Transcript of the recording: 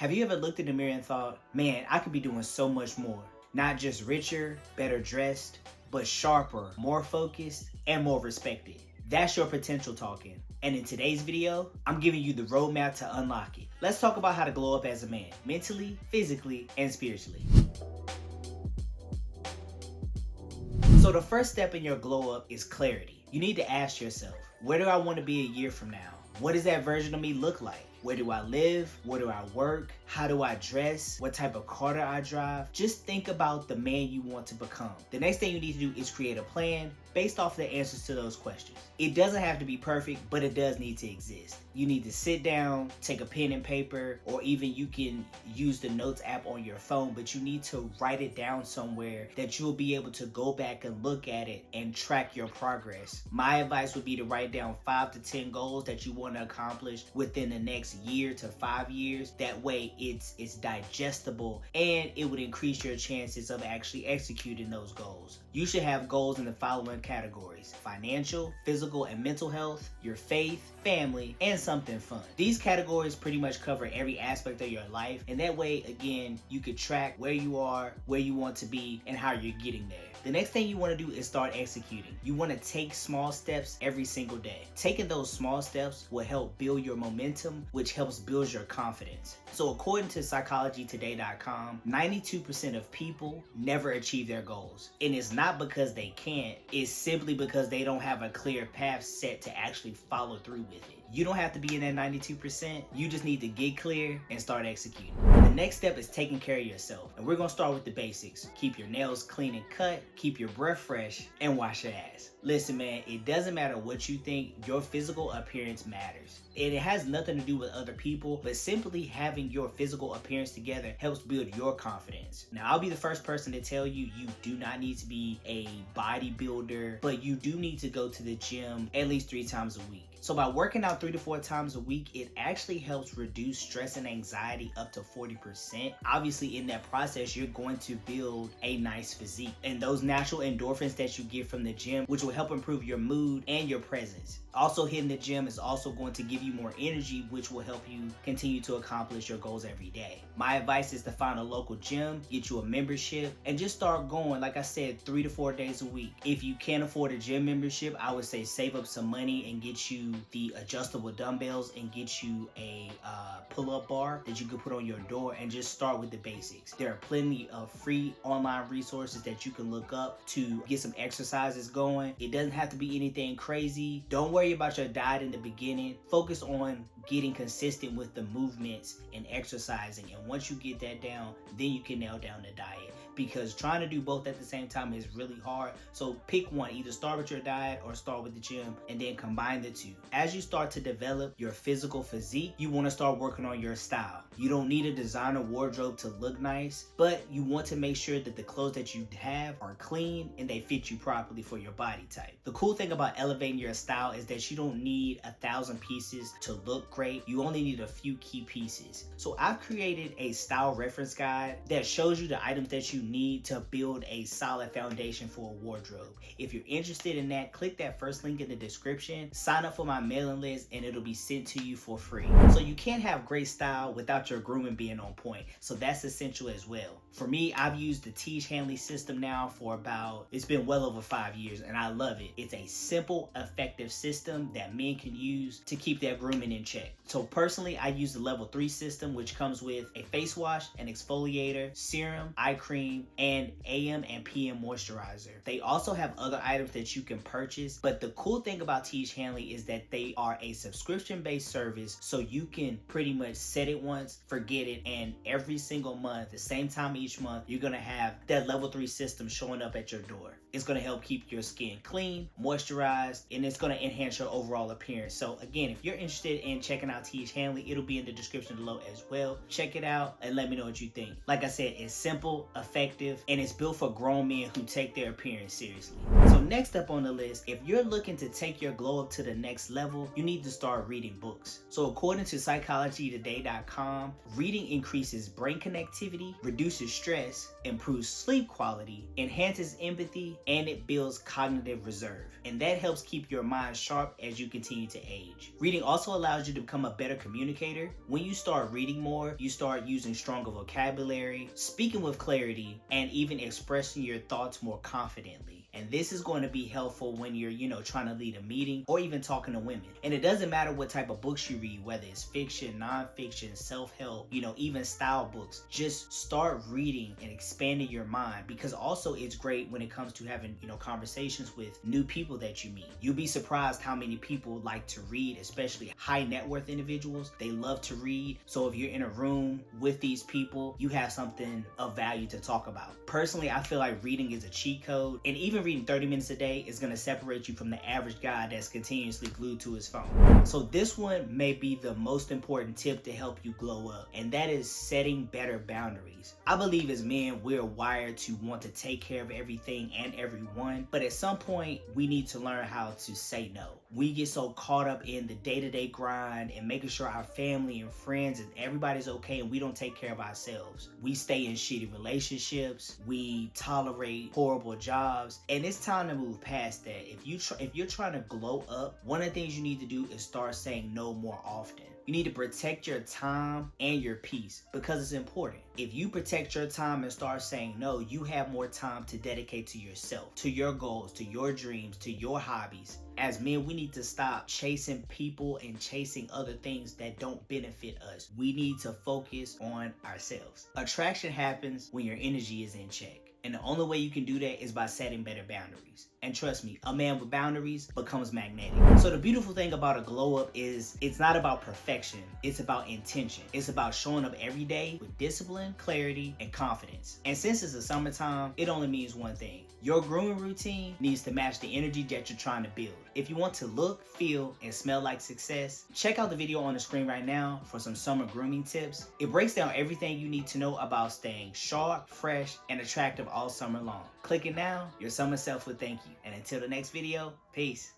Have you ever looked in the mirror and thought, man, I could be doing so much more? Not just richer, better dressed, but sharper, more focused, and more respected. That's your potential talking. And in today's video, I'm giving you the roadmap to unlock it. Let's talk about how to glow up as a man, mentally, physically, and spiritually. So the first step in your glow up is clarity. You need to ask yourself, where do I want to be a year from now? What does that version of me look like? Where do I live? Where do I work? How do I dress? What type of car do I drive? Just think about the man you want to become. The next thing you need to do is create a plan based off the answers to those questions. It doesn't have to be perfect, but it does need to exist. You need to sit down, take a pen and paper, or even you can use the notes app on your phone, but you need to write it down somewhere that you'll be able to go back and look at it and track your progress. My advice would be to write down 5 to 10 goals that you want to accomplish within the next year to 5 years. That way it's digestible and it would increase your chances of actually executing those goals. You should have goals in the following categories: financial, physical, and mental health, your faith, family, and something fun. These categories pretty much cover every aspect of your life, and that way, again, you could track where you are, where you want to be, and how you're getting there. The next thing you want to do is start executing. You want to take small steps every single day. Taking those small steps will help build your momentum, which helps build your confidence. So according to psychologytoday.com, 92% of people never achieve their goals. And it's not because they can't, it's simply because they don't have a clear path set to actually follow through with it. You don't have to be in that 92%. You just need to get clear and start executing. The next step is taking care of yourself. And we're gonna start with the basics. Keep your nails clean and cut, keep your breath fresh, and wash your ass. Listen, man, it doesn't matter what you think, your physical appearance matters. And it has nothing to do with other people, but simply having your physical appearance together helps build your confidence. Now, I'll be the first person to tell you, you do not need to be a bodybuilder, but you do need to go to the gym at least 3 times a week. So by working out 3 to 4 times a week, it actually helps reduce stress and anxiety up to 40%. Obviously, in that process, you're going to build a nice physique. And those natural endorphins that you get from the gym, which will help improve your mood and your presence. Also, hitting the gym is also going to give you more energy, which will help you continue to accomplish your goals every day. My advice is to find a local gym, get you a membership, and just start going, like I said, 3 to 4 days a week. If you can't afford a gym membership, I would say save up some money and get you the adjustable dumbbells and get you a pull-up bar that you can put on your door, and just start with the basics. There are plenty of free online resources that you can look up to get some exercises going. It doesn't have to be anything crazy. Don't worry about your diet in the beginning. Focus on getting consistent with the movements and exercising, and once you get that down, then you can nail down the diet, because trying to do both at the same time is really hard. So pick one, either start with your diet or start with the gym, and then combine the two. As you start to develop your physical physique, you want to start working on your style. You don't need a designer wardrobe to look nice, but you want to make sure that the clothes that you have are clean and they fit you properly for your body type. The cool thing about elevating your style is that you don't need 1,000 pieces to look great. You only need a few key pieces. So I've created a style reference guide that shows you the items that you need to build a solid foundation for a wardrobe. If you're interested in that, click that first link in the description, sign up for my mailing list, and it'll be sent to you for free. So you can't have great style without your grooming being on point. So that's essential as well. For me, I've used the Tiege Hanley system now for it's been well over 5 years, and I love it. It's a simple, effective system that men can use to keep their grooming in check. So personally, I use the level 3 system, which comes with a face wash, an exfoliator, serum, eye cream, and AM and PM moisturizer. They also have other items that you can purchase, but the cool thing about Tiege Hanley is that they are a subscription-based service, so you can pretty much set it once, forget it, and every single month, the same time each month, you're gonna have that level 3 system showing up at your door. It's gonna help keep your skin clean, moisturized, and it's gonna enhance your overall appearance. So again, if you're interested in checking out Tiege Hanley, it'll be in the description below as well. Check it out and let me know what you think. Like I said, it's simple, effective, and it's built for grown men who take their appearance seriously. So next up on the list, if you're looking to take your glow up to the next level, you need to start reading books. So according to psychologytoday.com, reading increases brain connectivity, reduces stress, improves sleep quality, enhances empathy, and it builds cognitive reserve. And that helps keep your mind sharp as you continue to age. Reading also allows you to become a better communicator. When you start reading more, you start using stronger vocabulary, speaking with clarity, and even expressing your thoughts more confidently. And this is going to be helpful when you're, trying to lead a meeting or even talking to women. And it doesn't matter what type of books you read, whether it's fiction, nonfiction, self-help, even style books. Just start reading and expanding your mind, because also it's great when it comes to having, conversations with new people that you meet. You'll be surprised how many people like to read, especially high net worth individuals. They love to read. So if you're in a room with these people, you have something of value to talk about. Personally, I feel like reading is a cheat code, and even reading 30 minutes a day is going to separate you from the average guy that's continuously glued to his phone. So this one may be the most important tip to help you glow up, and that is setting better boundaries. I believe as men, we're wired to want to take care of everything and everyone, but at some point we need to learn how to say no. We get so caught up in the day-to-day grind and making sure our family and friends and everybody's okay, and we don't take care of ourselves. We stay in shitty relationships, we tolerate horrible jobs, and it's time to move past that. If you're trying to glow up, one of the things you need to do is start saying no more often. You need to protect your time and your peace, because it's important. If you protect your time and start saying no, you have more time to dedicate to yourself, to your goals, to your dreams, to your hobbies. As men, we need to stop chasing people and chasing other things that don't benefit us. We need to focus on ourselves. Attraction happens when your energy is in check. And the only way you can do that is by setting better boundaries. And trust me, a man with boundaries becomes magnetic. So the beautiful thing about a glow up is it's not about perfection. It's about intention. It's about showing up every day with discipline, clarity, and confidence. And since it's the summertime, it only means one thing. Your grooming routine needs to match the energy that you're trying to build. If you want to look, feel, and smell like success, check out the video on the screen right now for some summer grooming tips. It breaks down everything you need to know about staying sharp, fresh, and attractive all summer long. Click it now. Your summer self will thank you. And until the next video, peace.